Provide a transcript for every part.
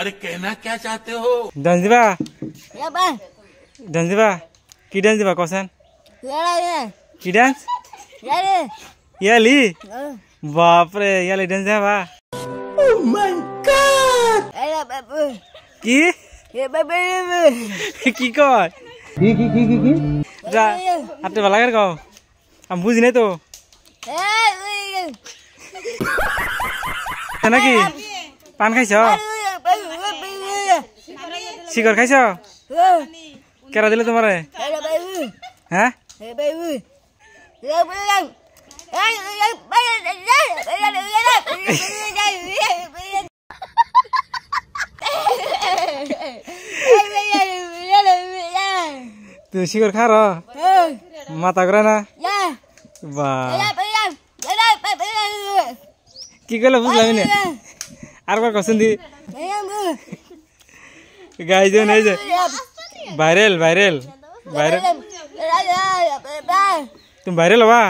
अरे कहना क्या चाहते हो? डांस दिबा Ya bang. डांस दिबा की डांस दिबा कसन Ya lah ya. की डांस Ya le. याली बाप रे याली डांस दिबा Oh my God! Ya babu. की Ya babu. की কয় কি যা হাতে ভালো করে কও আমি বুঝি নাই তো নাকি পান খাইছ শিকর খাইছ কেরা দিলে তোমারে হ্যাঁ তুই শিকর খা র মাথা করে না বা কি করলে বুঝলাম না আর বার কসন দি গাইজ এই যে ভাইরাল ভাইরাল ভাইরাল তুমি ভাইরাল হবা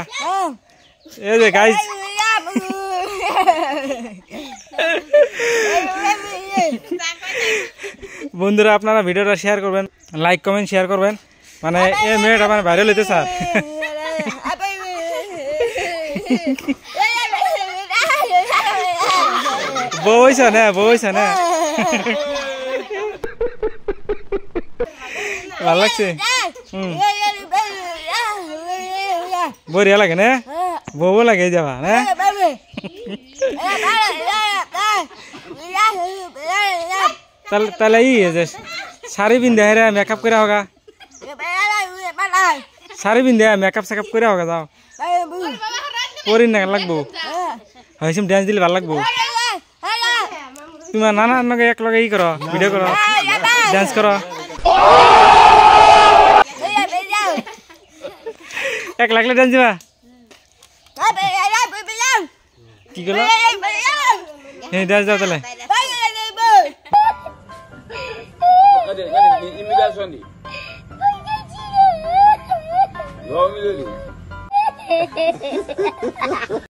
এই যে গাইজ বন্ধুরা আপনারা ভিডিওটা শেয়ার করবেন লাইক কমেন্ট শেয়ার করবেন মানে এই মেয়েটা মানে ভাইরাল হইতে স্যার বইছা না ভালো লাগছে বড়িয়া লাগে না বউ লাগে যাবা না তাহলে ই যে শাড়ি পিন্ধে রে মেকআপ করে হোগা শাড়ি পিন্ধে মেকআপ সেকআপ করে হোগা যাও পরিন না লাগবো হয়েছে ডান্স দিলে ভালো লাগবো তোমার নানা নাকি এক লগে ই করো ভিডিও করো ডান্স করো এক লাগলে ডান্স দিবা কি করলো হ্যাঁ ডান্স দাও তাহলে imigração ali. Vamos ali.